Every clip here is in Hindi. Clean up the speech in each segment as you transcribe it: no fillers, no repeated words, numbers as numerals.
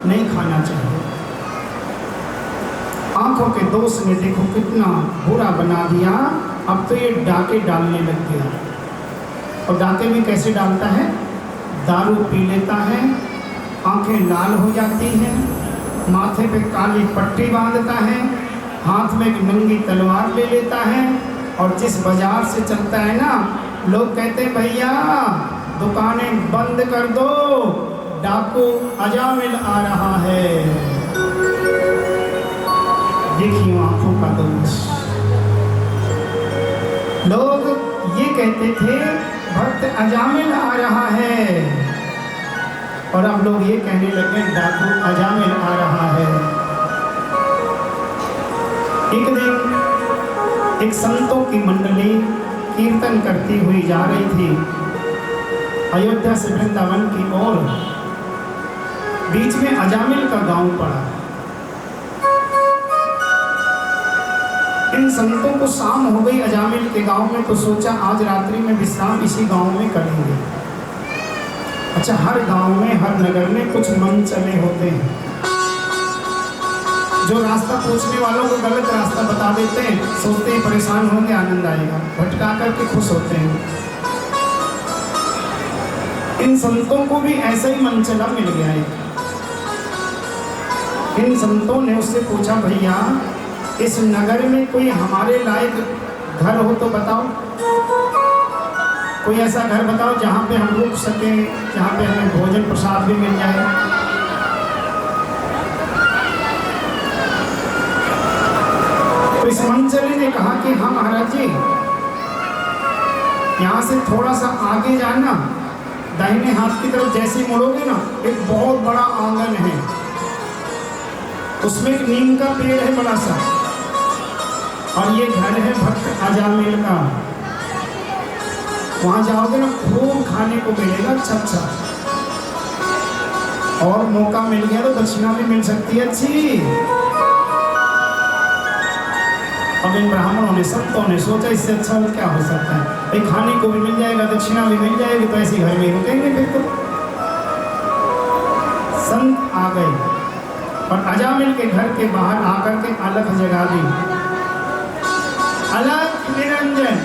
नहीं खाना चाहिए। आंखों के दोष ने देखो कितना बुरा बना दिया। अब तो ये डाके डालने लग गया। और डाके भी कैसे डालता है? दारू पी लेता है, आंखें लाल हो जाती हैं, माथे पे काली पट्टी बांधता है, हाथ में एक नंगी तलवार ले लेता है और जिस बाजार से चलता है ना, लोग कहते हैं भैया दुकानें बंद कर दो, डाकू अजामिल आ रहा है। देखिए आंखों का दोष। लोग ये कहते थे भक्त अजामिल आ रहा है, और अब लोग ये कहने लगे डाकू अजामिल आ रहा है। एक दिन एक संतों की मंडली कीर्तन करती हुई जा रही थी अयोध्या से वृंदावन की ओर। बीच में अजामिल का गांव पड़ा। इन संतों को शाम हो गई अजामिल के गांव में, तो सोचा आज रात्रि में विश्राम इसी गांव में करेंगे। अच्छा, हर गांव में हर नगर में कुछ मन चले होते हैं जो रास्ता पूछने वालों को गलत रास्ता बता देते हैं, सोचते हैं परेशान होंगे आनंद आएगा, भटका करके खुश होते हैं। इन संतों को भी ऐसा ही मनचला मिल गया है। इन संतों ने उससे पूछा भैया इस नगर में कोई हमारे लायक घर हो तो बताओ, कोई ऐसा घर बताओ जहाँ पे हम रुक सकें, जहाँ पे हमें भोजन प्रसाद भी मिल जाए। तो इस मंचली ने कहा कि हाँ महाराज जी, यहाँ से थोड़ा सा आगे जाना, दाहिने हाथ की तरफ जैसे मुड़ोगे ना, एक बहुत बड़ा आंगन है, उसमें एक नीम का पेड़ है बड़ा सा, और ये घर है भक्त अजामिल का। वहां जाओगे ना खूब खाने को मिलेगा अच्छा, और मौका मिल गया तो दक्षिणा भी मिल सकती है अच्छी। अब इन ब्राह्मणों ने संतों ने सोचा इससे अच्छा और क्या हो सकता है, भाई खाने को भी मिल जाएगा, दक्षिणा भी मिल जाएगी, तो ऐसे घर में रुकेंगे। फिर तो संत आ गए और अजामिल के घर के बाहर आकर के अलख जगा दी। अलख निरंजन।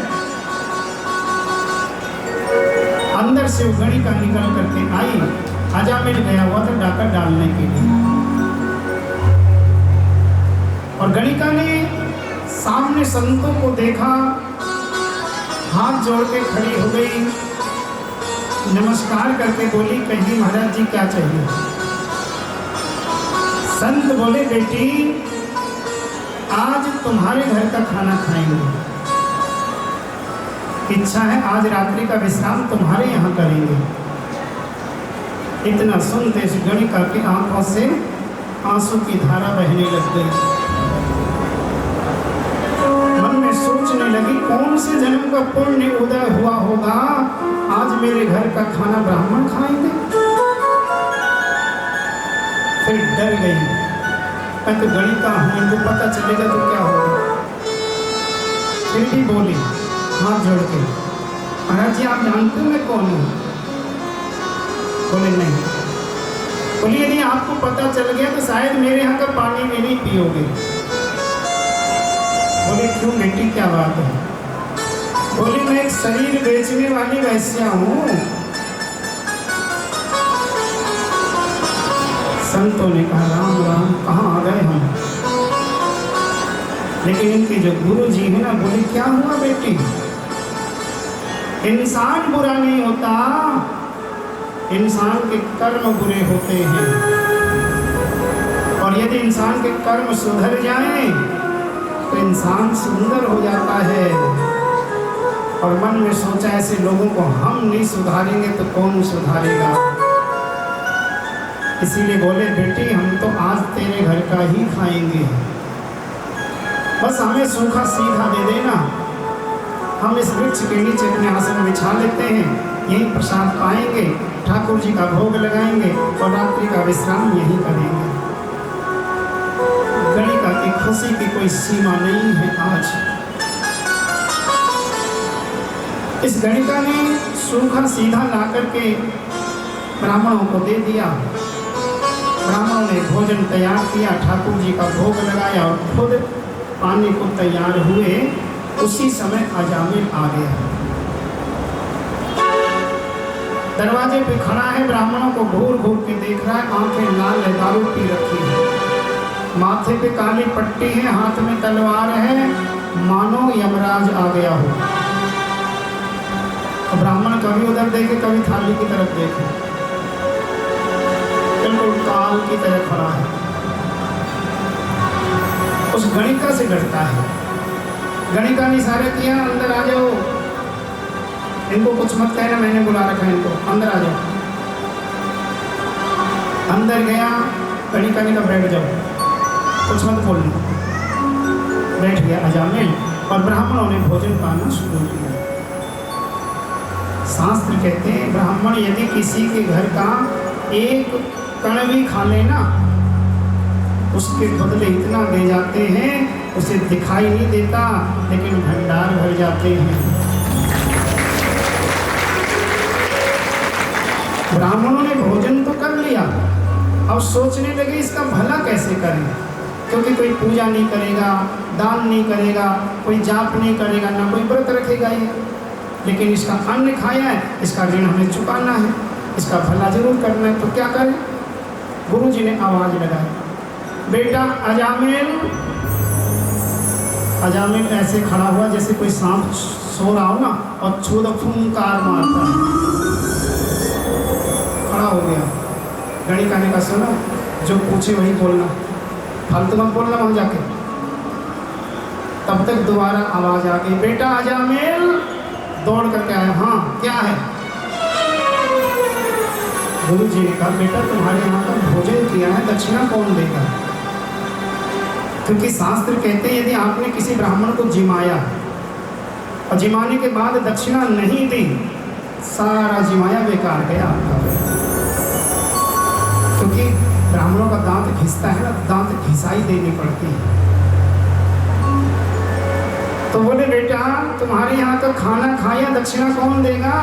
अंदर से वो गणिका निकल करके आई। अजामिल गया हुआ था डाका डालने के लिए, और गणिका ने सामने संतों को देखा, हाथ जोड़ के खड़ी हो गई, नमस्कार करके बोली कहिए महाराज जी क्या चाहिए। संत बोले बेटी आज तुम्हारे घर का खाना खाएंगे, इच्छा है आज रात्रि का विश्राम तुम्हारे यहाँ करेंगे। इतना सुनते इस गणिका की आंखों से आंसू की धारा बहने लग गई। मन में सोचने लगी कौन से जन्म का पुण्य उदय हुआ होगा, आज मेरे घर का खाना ब्राह्मण खाएंगे। फिर डर गई, मैं तो गणिका हूँ, इनको पता चलेगा तो क्या होगा। फिर भी बोली हाथ जोड़ के, महाराज जी आप जानते हो मैं कौन हूँ? बोले नहीं। बोली यदि आपको पता चल गया तो शायद मेरे यहाँ का पानी भी नहीं पियोगे। बोले क्यों बेटी क्या बात है? बोली मैं एक शरीर बेचने वाली वैश्या हूँ। संतों ने कहा राम राम, कहाँ आ गए हम। लेकिन इनके जो गुरु जी है ना, बोले क्या हुआ बेटी, इंसान बुरा नहीं होता, इंसान के कर्म बुरे होते हैं, और यदि इंसान के कर्म सुधर जाएं तो इंसान सुंदर हो जाता है। और मन में सोचा ऐसे लोगों को हम नहीं सुधारेंगे तो कौन सुधारेगा। इसीलिए बोले बेटी हम तो आज तेरे घर का ही खाएंगे, बस हमें सूखा सीधा दे देना, हम इस वृक्ष के नीचे अपने आसन बिछा लेते हैं, यही प्रसाद पाएंगे, ठाकुर जी का भोग लगाएंगे और रात्रि का विश्राम यही करेंगे। गणिका की खुशी की कोई सीमा नहीं है आज। इस गणिका ने सूखा सीधा ला करके ब्राह्मणों को दे दिया। ब्राह्मणों ने भोजन तैयार किया, ठाकुर जी का भोग लगाया और खुद पानी को तैयार हुए। उसी समय अजामिल आ गया, दरवाजे पे खड़ा है, ब्राह्मणों को घूर घूर के देख रहा है, आंखें लाल है, दारू पी रखी है, माथे पे काली पट्टी है, हाथ में तलवार है, मानो यमराज आ गया हो। तो ब्राह्मण कभी उधर देखे, कभी थाली की तरफ देखे, बिल्कुल काल की तरह खड़ा है। उस गणिका से डरता है, गणिका ने इशारा किया, अंदर आ जाओ, इनको कुछ मत कहना, मैंने बुला रखा है इनको, अंदर आ जाओ। अंदर गया, गणिका ने कहा बैठ जाओ, कुछ मत बोलना। बैठ गया अजामिल और ब्राह्मणों ने भोजन पाना शुरू किया। शास्त्र कहते हैं ब्राह्मण यदि किसी के घर का एक कण भी खा लेना, उसके बदले इतना दे जाते हैं, उसे दिखाई नहीं देता, लेकिन भंडार भर जाते हैं। ब्राह्मणों ने भोजन तो कर लिया, अब सोचने लगे इसका भला कैसे करें, क्योंकि कोई पूजा नहीं करेगा, दान नहीं करेगा, कोई जाप नहीं करेगा, ना कोई व्रत रखेगा ये, लेकिन इसका अन्न खाया है, इसका ऋण हमें चुकाना है, इसका भला जरूर करना है, तो क्या करें। गुरु जी ने आवाज लगाई, बेटा अजामिल। अजामिल ऐसे खड़ा हुआ जैसे कोई सांप सो रहा हो ना और छूद फुंकार मारता है, खड़ा हो गया। गणिका ने कहा सुनो, जो पूछे वही बोलना, फालतू मत बोलना वहां जाके। तब तक दोबारा आवाज आ गई, बेटा अजामिल। दौड़ करके आया, हाँ क्या है। गुरु जी ने कहा बेटा तुम्हारे यहाँ का भोजन किया है, दक्षिणा कौन देगा। क्योंकि शास्त्र कहते हैं यदि आपने किसी ब्राह्मण को जिमाया और जिमाने के बाद दक्षिणा नहीं दी, सारा जिमाया बेकार गया आपका। क्योंकि ब्राह्मणों का दांत घिसता है ना, दांत घिसाई देनी पड़ती है। तो बोले बेटा तुम्हारे यहाँ का खाना खाया, दक्षिणा कौन देगा।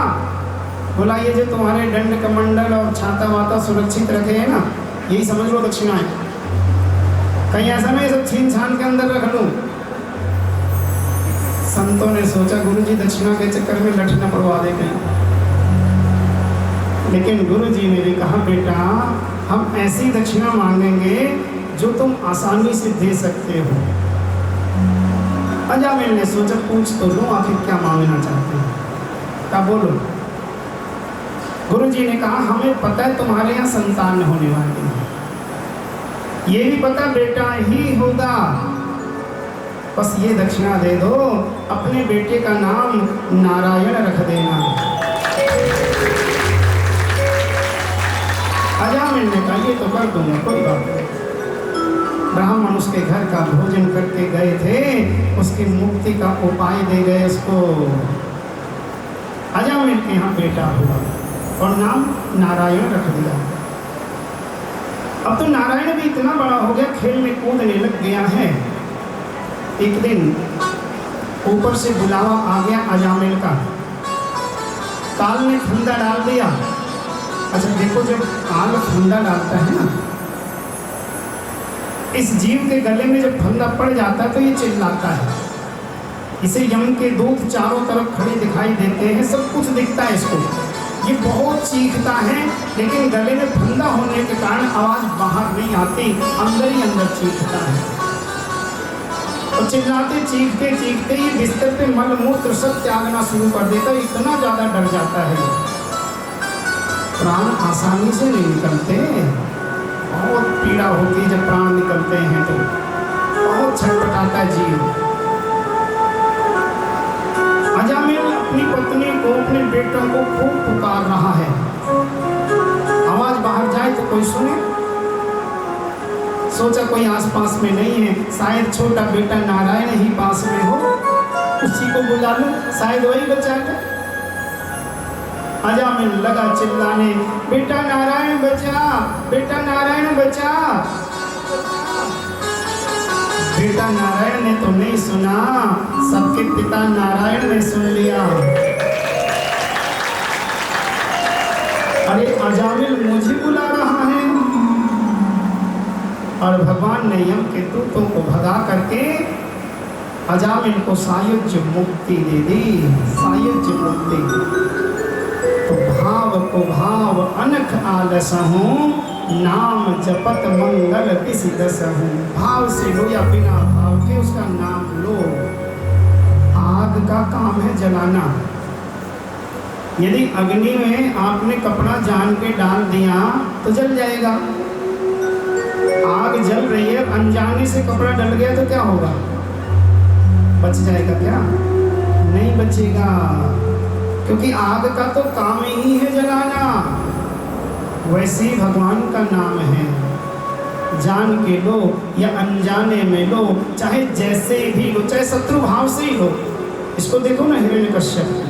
बोला ये जो तुम्हारे दंड कमंडल और छाता वाता सुरक्षित रखे हैं ना, यही समझ लो दक्षिणा है। कहीं ऐसा नहीं सब छीन छान के अंदर रख लूं। संतों ने सोचा गुरु जी दक्षिणा के चक्कर में लठ न पड़वा दे कहीं, लेकिन गुरु जी ने भी कहा बेटा हम ऐसी दक्षिणा मांगेंगे जो तुम आसानी से दे सकते हो। अजामिल ने सोचा पूछ तो लो आखिर क्या मांगना चाहते हो, क्या बोलो। गुरु जी ने कहा हमें पता है तुम्हारे यहाँ संतान होने वाली है, ये भी पता बेटा ही होगा, बस ये दक्षिणा दे दो, अपने बेटे का नाम नारायण रख देना। अजामिल ने कहा ये तो कर दूंगा, कोई बात नहीं। ब्राह्मण उसके घर का भोजन करके गए थे, उसकी मुक्ति का उपाय दे गए उसको। अजामिल के यहाँ बेटा हुआ और नाम नारायण रख दिया। अब तो नारायण भी इतना बड़ा हो गया, खेल में कूदने लग गया है। एक दिन ऊपर से बुलावा आ गया अजामिल का, काल ने फंदा डाल दिया। अच्छा देखो जब काल फंदा डालता है ना, इस जीव के गले में जब फंदा पड़ जाता है तो ये चिल्लाता है। इसे यम के दूत चारों तरफ खड़े दिखाई देते हैं, सब कुछ दिखता है इसको, ये बहुत चीखता है, लेकिन गले में फंदा होने के कारण आवाज बाहर नहीं आती, अंदर ही अंदर चीखता है। और चिल्लाते चीखते चीखते ही बिस्तर पे मल मूत्र सब त्यागना शुरू कर देता है, इतना ज्यादा डर जाता है। प्राण आसानी से नहीं निकलते, बहुत पीड़ा होती है जब प्राण निकलते हैं, तो बहुत छटपटाता है जीव। अजामिल अपनी पत्नी को अपने बेटों को खूब पुकार रहा है, आवाज बाहर जाए तो कोई सुने। सोचा कोई आसपास में नहीं है, शायद छोटा बेटा नारायण ही पास में हो, उसी को बुला लो, शायद वही बचाएगा। अजामिल लगा चिल्लाने, बेटा नारायण बचा, बेटा नारायण बचा। बेटा नारायण ने तो नहीं सुना, सबके पिता नारायण ने सुन लिया। अरे अजामिल मुझे बुला रहा है, और भगवान ने यम के दूतों को भगा करके अजामिल को सायुज्य मुक्ति दे दी, सायुज्य मुक्ति। तो भाव को भाव अनख आलसहूँ, नाम जपत मंगल किसी दसहूँ। भाव से लो या बिना भाव के उसका नाम लो। आग का काम है जलाना। यदि अग्नि में आपने कपड़ा जान के डाल दिया तो जल जाएगा। आग जल रही है, अनजाने से कपड़ा डल गया तो क्या होगा? बच जाएगा क्या? नहीं बचेगा, क्योंकि आग का तो काम ही है जलाना। वैसे ही भगवान का नाम है, जान के लो या अनजाने में लो, चाहे जैसे भी लो, चाहे शत्रु भाव से ही लो। इसको देखो ना हिरण्यकश्यप,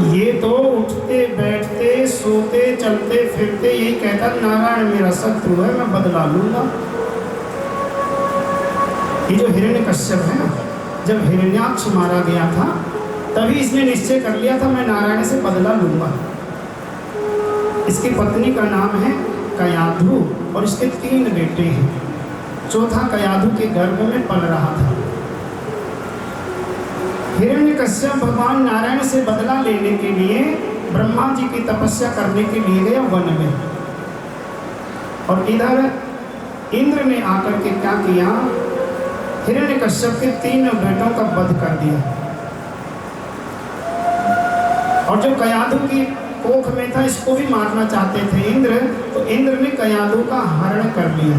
ये तो उठते बैठते सोते चलते फिरते यही कहता नारायण मेरा शत्रु है, मैं बदला लूंगा। ये जो हिरण्यकश्यप है ना, जब हिरण्याक्ष मारा गया था तभी इसने निश्चय कर लिया था मैं नारायण से बदला लूंगा। इसकी पत्नी का नाम है कयाधु और इसके 3 बेटे हैं। चौथा कयाधु के गर्भ में पल रहा था। हिरण्यकश्यप भगवान नारायण से बदला लेने के लिए ब्रह्मा जी की तपस्या करने के लिए गया वन में। और इधर इंद्र ने आकर के क्या किया, हिरण्यकश्यप के 3 बेटों का वध कर दिया। और जो कयाधु की कोख में था इसको भी मारना चाहते थे इंद्र, तो इंद्र ने कयाधु का हरण कर लिया,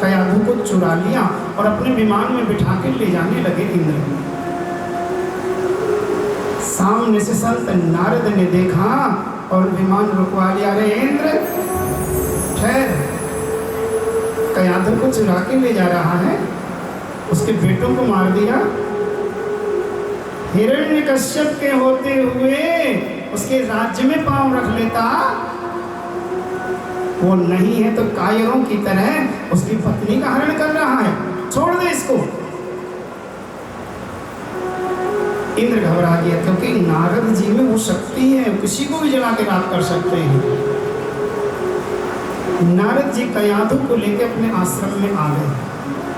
कयाधु को चुरा लिया और अपने विमान में बिठा के ले जाने लगे इंद्र। सामने से संत नारद ने देखा और विमान रुकवा लिया। अरे इंद्र ठहर, कयाधु को चुरा के ले जा रहा है, उसके बेटों को मार दिया। हिरण्यकश्यप के होते हुए उसके राज्य में पांव रख लेता, वो नहीं है तो कायरों की तरह उसकी पत्नी का हरण कर रहा है, छोड़ दे इसको। इंद्र घबरा गया, क्योंकि नारद जी में वो शक्ति है, किसी को भी जला के राख कर सकते हैं। नारद जी कयाधु को लेकर अपने आश्रम में आ गए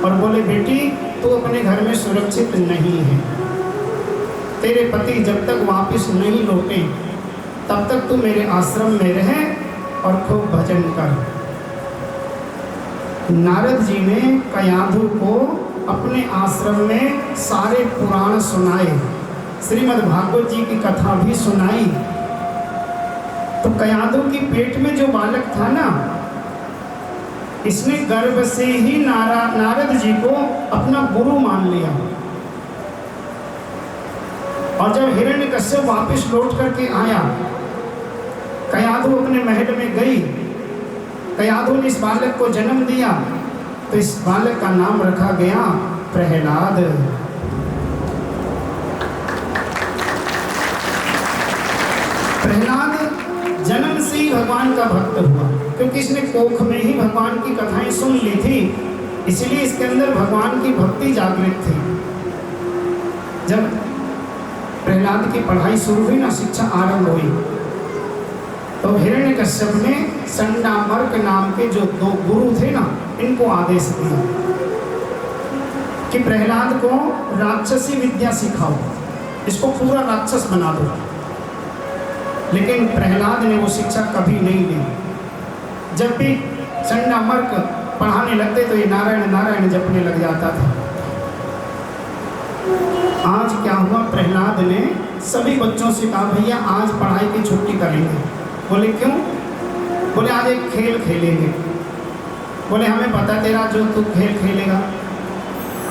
और बोले बेटी तू अपने घर में सुरक्षित नहीं है, तेरे पति जब तक वापस नहीं लौटे तब तक तू मेरे आश्रम में रहे और खूब भजन कर। नारद जी ने कयाधु को अपने आश्रम में सारे पुराण सुनाए, श्रीमद् भागवत जी की कथा भी सुनाई। तो कयाधु की पेट में जो बालक था ना, इसने गर्भ से ही नारद जी को अपना गुरु मान लिया। और जब हिरण्यकश्यप वापस लौट करके आया, कयाधु अपने महल में गई, कयाधु ने इस बालक को जन्म दिया, तो इस बालक का नाम रखा गया प्रहलाद। प्रहलाद जन्म से ही भगवान का भक्त हुआ, क्योंकि इसने कोख में ही भगवान की कथाएं सुन ली थी, इसलिए इसके अंदर भगवान की भक्ति जागृत थी। जब प्रहलाद की पढ़ाई शुरू हुई ना, शिक्षा आरंभ हुई, तो हिरण्यकश्यप ने संडामर्क नाम के जो 2 गुरु थे ना, इनको आदेश दिया कि प्रहलाद को राक्षसी विद्या सिखाओ, इसको पूरा राक्षस बना दो। लेकिन प्रहलाद ने वो शिक्षा कभी नहीं ली। जब भी संडामर्क पढ़ाने लगते तो ये नारायण नारायण जपने लग जाता था। आज क्या हुआ, प्रहलाद ने सभी बच्चों से कहा भैया आज पढ़ाई की छुट्टी करेंगे। बोले क्यों? बोले आज एक खेल खेलेंगे। बोले हमें पता तेरा जो तू खेल खेलेगा,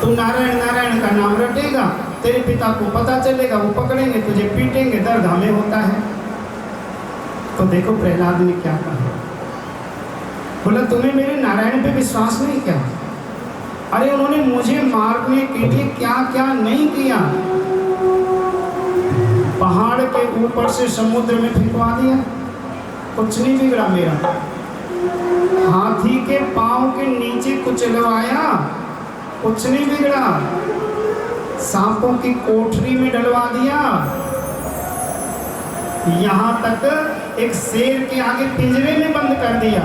तू नारायण नारायण का नाम रटेगा, तेरे पिता को पता चलेगा, वो पकड़ेंगे तुझे, पीटेंगे, दर्द हमें होता है। तो देखो प्रहलाद ने क्या कहा, बोला तुम्हें मेरे नारायण पे विश्वास नहीं क्या? अरे उन्होंने मुझे मारने के लिए क्या क्या नहीं किया, पहाड़ के ऊपर से समुद्र में फेंकवा दिया, कुछ नहीं बिगड़ा मेरा। हाथी के पांव के नीचे कुचलवाया, कुछ नहीं बिगड़ा। सांपों की कोठरी में डलवा दिया, यहाँ तक एक शेर के आगे पिंजरे में बंद कर दिया,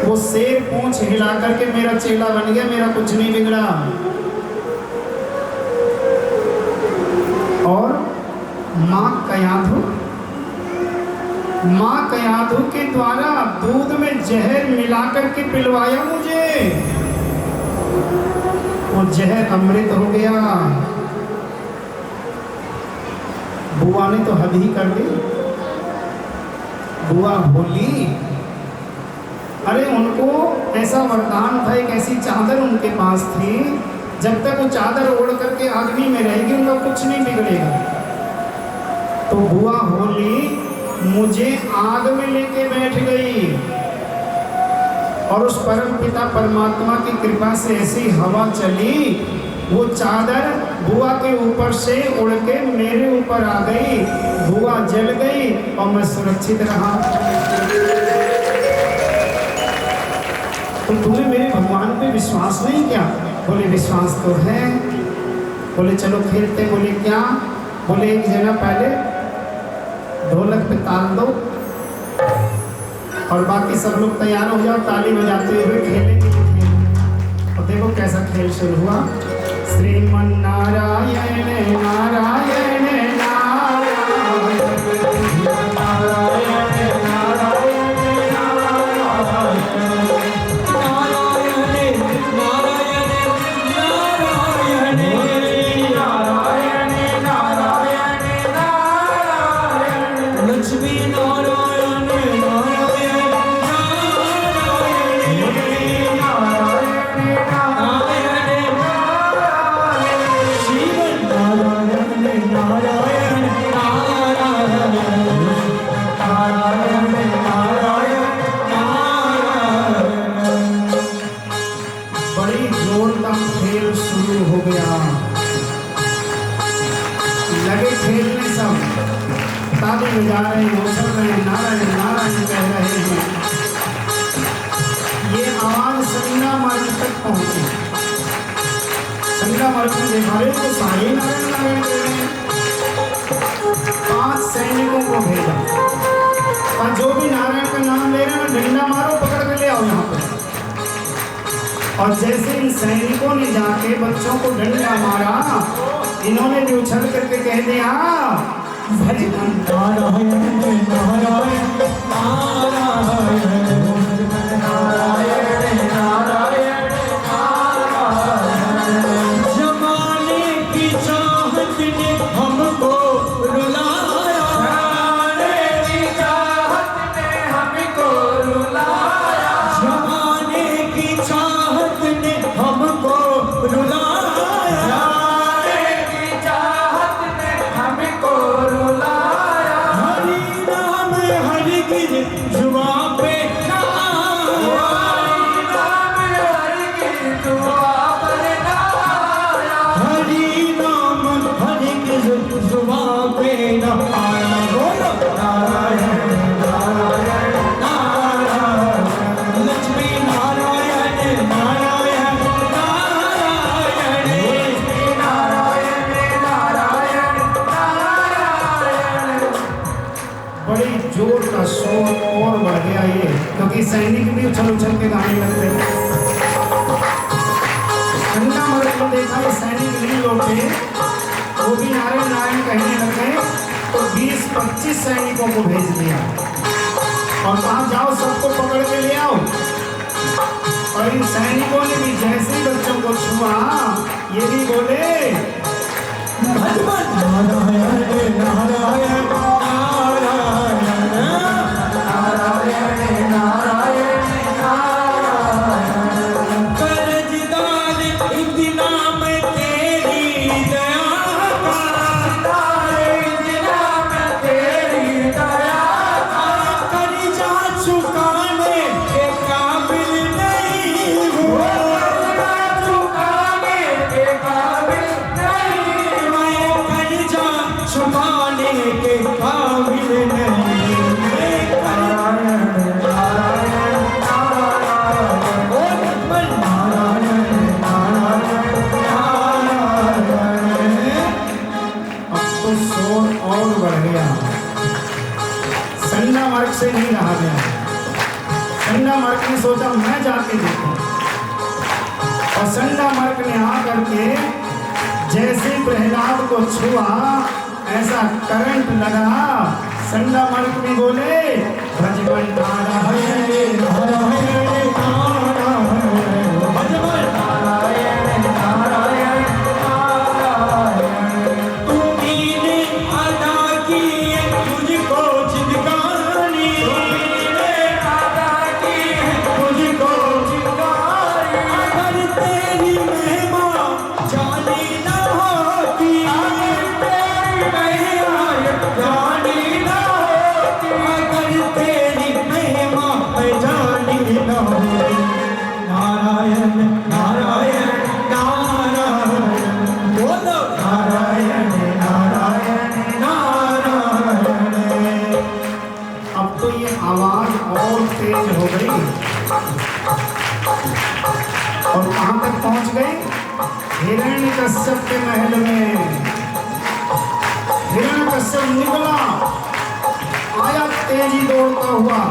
वो शेर पूंछ हिला करके मेरा चेला बन गया, मेरा कुछ नहीं बिगड़ा। और माँ कयाधु के द्वारा दूध में जहर मिलाकर के पिलवाया मुझे, वो जहर अमृत हो गया। बुआ ने तो हद ही कर दी। बुआ बोली, अरे उनको ऐसा वरदान था, एक ऐसी चादर उनके पास थी, जब तक वो चादर ओढ़ करके अग्नि में रहेगी उनका कुछ नहीं बिगड़ेगा। तो बुआ बोली, मुझे आग में लेके बैठ गई और उस परम पिता परमात्मा की कृपा से ऐसी हवा चली, वो चादर बुआ के ऊपर से उड़ के मेरे ऊपर आ गई, बुआ जल गई और मैं सुरक्षित रहा। तो तुम्हें मेरे भगवान पे विश्वास नहीं क्या? बोले विश्वास तो है। बोले चलो खेलते। बोले क्या? बोले एक जना पहले ढोलक पे ताल दो और बाकी सब लोग तैयार हो जाओ, ताली बजाते हुए खेलेंगे। और देखो कैसा खेल शुरू हुआ। श्रीमन नारायण नारायण जा रहे हैं, उछल रहे हैं, नारायण नारायण कह रहे हैं। ये आवाज संगा मार्ग तक पहुंची। संगा मार्ग में देखा रहे तो सारे नारायण नारायण कह रहे हैं। 5 सैनिकों को भेजा और जो भी नारायण का नाम ले रहे हैं डंडा मारो, पकड़ के ले आओ यहाँ पर। और जैसे इन सैनिकों ने जाके बच्चों को डंडा मारा, इन्होंने भी उछल करके कह दिया, भजन नारायण नारायण नारायण नारायण नारायण जमाने की चाहत ने हमको रुलाया, जमाने की चाहत ने हमको रुलाया, जमाने की चाहत ने हमको रुलाया, जुबान पे ना हरि नाम हरि की जुबान पे ना आया। बोलो नारायण नारायण नारायण लक्ष्मी नारायण नारायण नारायण लक्ष्मी नारायण नारायण नारायण। बड़ी जोर का शोर और बढ़ गया ये, क्योंकि सैनिक भी उछल उछल के गाने लगते हैं। ठंडा मर्द को देखा ये सैनिक नहीं लौटे, वो भी नारायण नारायण कहने लग गए। तो 20-25 सैनिकों को भेज दिया और कहा जाओ सबको पकड़ के ले आओ। और इन सैनिकों ने भी जैसे ही बच्चों को छुआ, ये भी बोले भजन नारायण नारायण नारायण नारायण नारायण कर्जदार इतना मैं तेरी दया का, इतना मैं तेरी दया का, कर्जा चुकाने के काबिल नहीं हूँ, कर्जा चुकाने के काबिल नहीं, मैं कर्जा चुकाने के संडा मर्क ने सोचा मैं जाके देखूं, और संडा मर्क ने आकर के जैसे प्रहलाद को छुआ ऐसा करंट लगा। संडा मर्क ने बोले भजबन नारायण नारायण नारायण, भजबन नारायण नारायण नारायण। तूने अदा की मुझको जिंदगानी, तूने अदा की मुझको जिंदगानी, अगर तेरी महिमा जानी न होती, जानी ना होती, अगर तेरी महिमा जानी न होती। नारायण नारायण नारायण, बोलो नारायण नारायण नारायण। अब तो ये आवाज और तेज हो गई, और कहां तक पहुंच गई? हिरण्यकश्यप के महल में। हिरण्यकश्यप निकला, आया तेजी दौड़ता हुआ,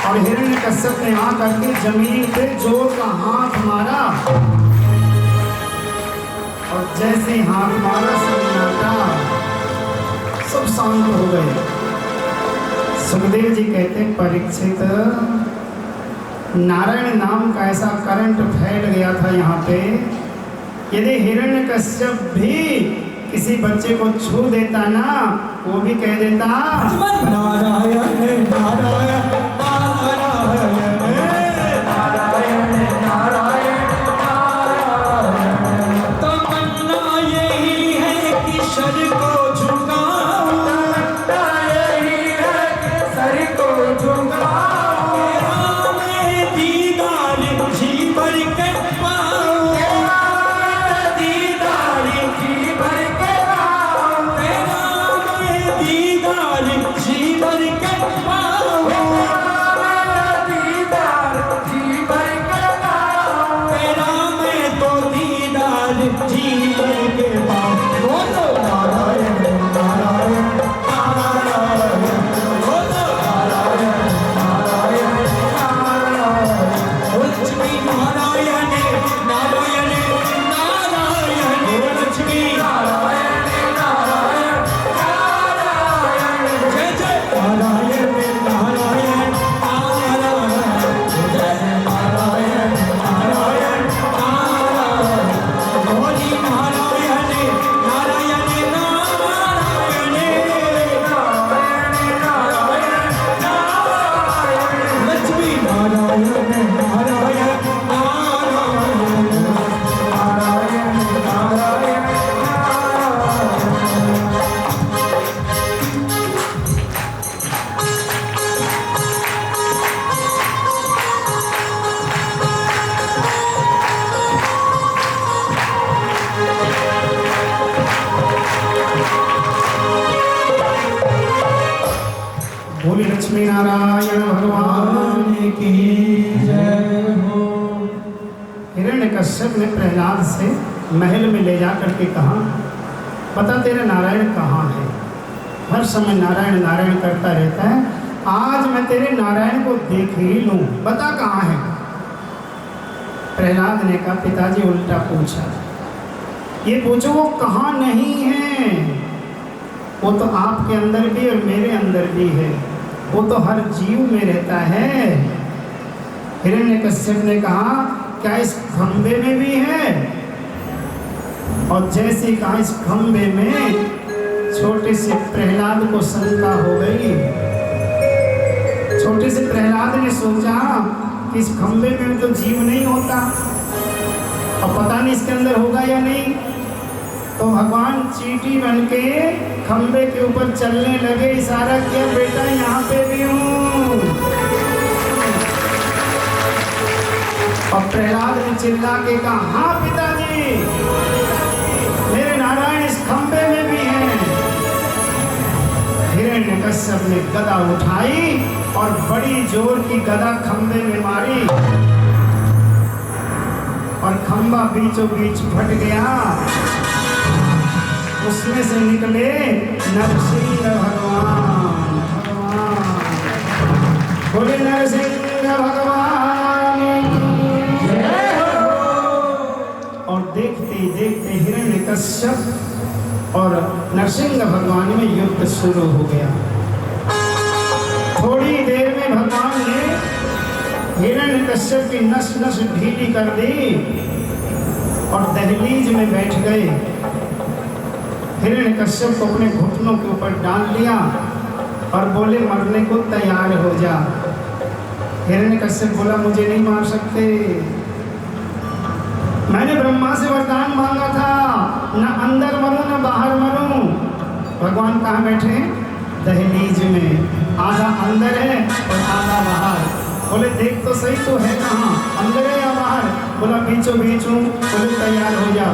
और हिरण्यकश्यप ने आकर के जमीन पे जोर का हाथ मारा, और जैसे हाथ मारा सन्नाटा, सब शांत हो गए। सुखदेव जी कहते परीक्षित, नारायण नाम का ऐसा करंट फैल गया था यहाँ पे, यदि हिरण्यकश्यप भी किसी बच्चे को छू देता ना, वो भी कह देता नारायण नारायण नारायण नारायण नारायण नारायण। तमन्ना यही है कि सर को झुकाऊं, तमन्ना यही है कि सर को झुकाऊं, तेरा मैं दीदार जी भर के पाऊं, तेरा दीदार जी भर के पाऊं, तेरा मैं दीदार जी भर के पाऊं, तेरा दीदार जी भर के पाऊं, तेरा मैं तो दीदार जी भर के पाऊं। बोलो नारायण नारायण नारायण, बोलो नारायण नारायण नारायण। लक्ष्मी नारायण नारायण नारायण, लक्ष्मी नारायण नारायण नारायण। जय जय नारायण नारायण नारायण, जय नारायण नारायण नारायण बोली नारायण नारायण नारायण, नारायण नारायण नारायण। लक्ष्मी नारायण नारायण नारायण, नारायण नारायण नारायण। बोली लक्ष्मी नारायण भगवान की जय हो। हिरण्यकश्यप ने प्रहलाद से महल में ले जा करके कहा, बता तेरा नारायण कहाँ है? हर समय नारायण नारायण करता रहता है, आज मैं तेरे नारायण को देख ही लूं, बता कहाँ है? प्रहलाद ने कहा, पिताजी उल्टा पूछा, ये पूछो वो कहाँ नहीं है, वो तो आपके अंदर भी और मेरे अंदर भी है, वो तो हर जीव में रहता है। हिरण्यकश्यप ने कहा, क्या इस खंबे में भी है? और जैसे ही कहा इस खंबे में, छोटे से प्रहलाद को शंका हो गई। छोटे से प्रहलाद ने सोचा कि इस खंबे में तो जीव नहीं होता, और पता नहीं इसके अंदर होगा या नहीं। तो भगवान चींटी बन के खंबे के ऊपर चलने लगे, इशारा किया, बेटा यहाँ पे भी हूँ। और प्रहलाद ने चिल्ला के कहा, हाँ पिताजी, मेरे नारायण इस खंबे में भी हैं। हिरण्यकश्यप ने गदा उठाई और बड़ी जोर की गदा खंबे में मारी, और खंबा बीचों बीच फट गया। उसमें से निकले नरसिंह भगवान। बोले नरसिंह भगवान की जय हो। और देखते देखते हिरण्यकश्यप और नरसिंह भगवान में युद्ध शुरू हो गया। थोड़ी देर में भगवान ने हिरण्यकश्यप की नस नस ढीली कर दी और दहलीज में बैठ गए। हिरण्यकश्यप को अपने घुटनों के ऊपर डाल लिया और बोले मरने को तैयार हो जा। हिरण्यकश्यप बोला मुझे नहीं मार सकते, मैंने ब्रह्मा से वरदान मांगा था, न अंदर मरूं न बाहर मरूं। भगवान कहाँ बैठे? दहलीज में, आधा अंदर है और आधा बाहर। बोले देख तो सही तो है कहाँ, अंदर है या बाहर? बोला बीचों बीच हूँ। बोले तैयार हो जा।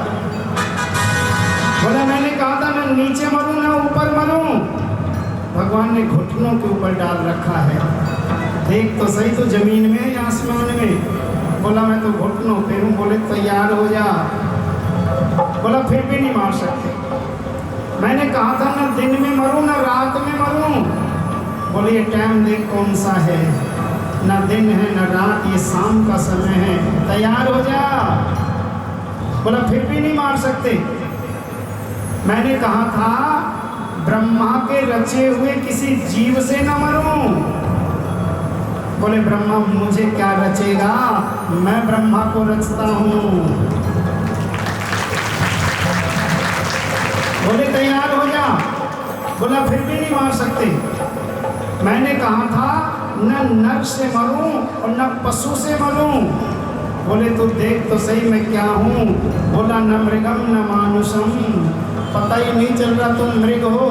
बोला मैंने कहा था न नीचे मरूं न ऊपर मरूं। भगवान ने घुटनों के ऊपर डाल रखा है, देख तो सही तो जमीन में या आसमान में? बोला मैं तो घुटनों पे हूँ। बोले तैयार हो जा। बोला फिर भी नहीं मार सकते, मैंने कहा था न दिन में मरूं न रात में मरूं। बोले ये टाइम देख कौन सा है, न दिन है न रात, ये शाम का समय है, तैयार हो जा। बोला फिर भी नहीं मार सकते, मैंने कहा था ब्रह्मा के रचे हुए किसी जीव से न मरूं। बोले ब्रह्मा मुझे क्या रचेगा, मैं ब्रह्मा को रचता हूँ। बोले तैयार हो जा। बोला फिर भी नहीं मार सकते, मैंने कहा था न नर से मरूं और न पशु से मरूं। बोले तू देख तो सही मैं क्या हूँ। बोला न मृगम न मानुषम, पता ही नहीं चल रहा तुम मृग हो,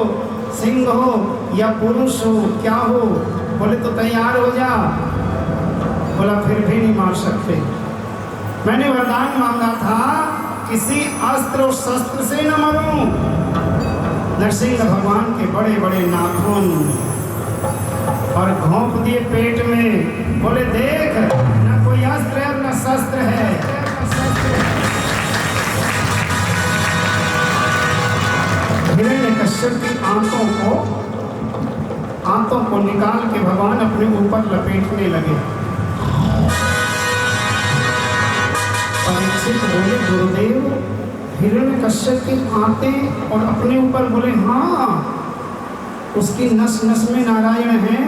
सिंह हो या पुरुष हो, क्या हो। बोले तो तैयार हो जा। बोला फिर भी नहीं मार सकते, मैंने वरदान मांगा था किसी अस्त्र और शस्त्र से न मरूं। नरसिंह भगवान के बड़े बड़े नाखून और घोंप दिए पेट में। बोले देख न कोई अस्त्र है न शस्त्र है। हिरण्यकश्यप की आंतों को निकाल के भगवान अपने ऊपर लपेटने लगे। परीक्षित बोले गुरुदेव हिरण्यकश्यप की आंतें और अपने ऊपर? बोले हाँ, उसकी नस नस में नारायण है।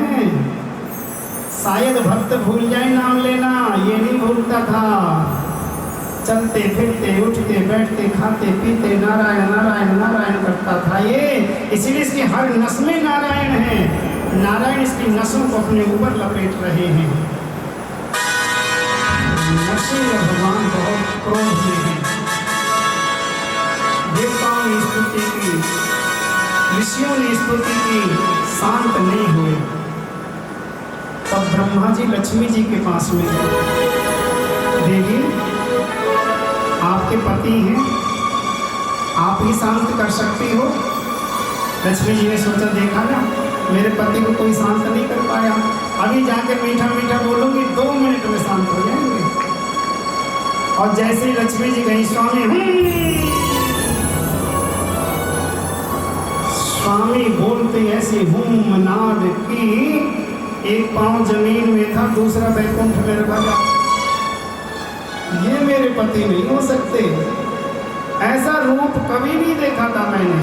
शायद भक्त भूल जाए नाम लेना, ये नहीं भूलता था। चलते फिरते उठते बैठते खाते पीते नारायण नारायण नारायण करता था ये, इसलिए इसकी हर नस में नारायण है। नारायण इसकी नसों को अपने ऊपर लपेट रहे हैं। नरसिंह भगवान बहुत क्रोध में हैं। देवताओं ने स्तुति की, ऋषियों ने स्तुति की, शांत नहीं हुए। तब ब्रह्मा जी लक्ष्मी जी के पास में गए। देवी आपके पति हैं, आप ही शांत कर सकती हो। लक्ष्मी जी ने सोचा देखा ना मेरे पति को कोई शांत नहीं कर पाया, अभी जाकर मीठा मीठा बोलूंगी 2 मिनट में शांत हो जाएंगे। और जैसे ही लक्ष्मी जी गई स्वामी बोलते ऐसी हूम नाद की, एक पांव जमीन में था दूसरा बैकुंठ में रखा था। ये मेरे पति नहीं हो सकते, ऐसा रूप कभी नहीं देखा था मैंने।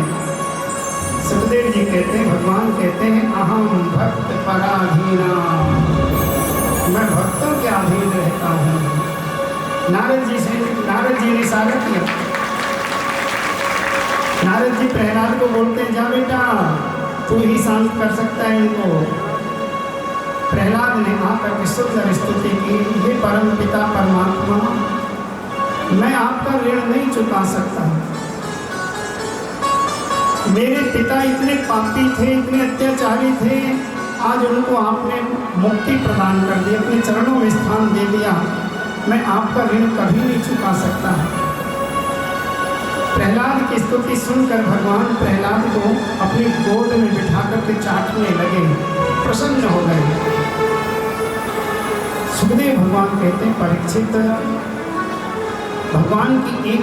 सुखदेव जी कहते हैं, भगवान कहते हैं अहम भक्त पराधीना, मैं भक्तों के अधीन रहता हूँ। नारद जी ने इशारा किया। नारद जी प्रहलाद को बोलते हैं जा बेटा तू ही शांत कर सकता है इनको। प्रहलाद ने आकर के सुंदर स्तुति की, हे परम पिता परमात्मा, मैं आपका ऋण नहीं चुका सकता। मेरे पिता इतने पापी थे, इतने अत्याचारी थे, आज उनको आपने मुक्ति प्रदान कर दी, अपने चरणों में स्थान दे दिया। मैं आपका ऋण कभी नहीं चुका सकता। प्रहलाद की स्तुति सुनकर भगवान प्रहलाद को अपनी गोद में बिठा करके चाटने लगे, प्रसन्न हो गए। सुखदेव भगवान कहते हैं परीक्षित, भगवान की एक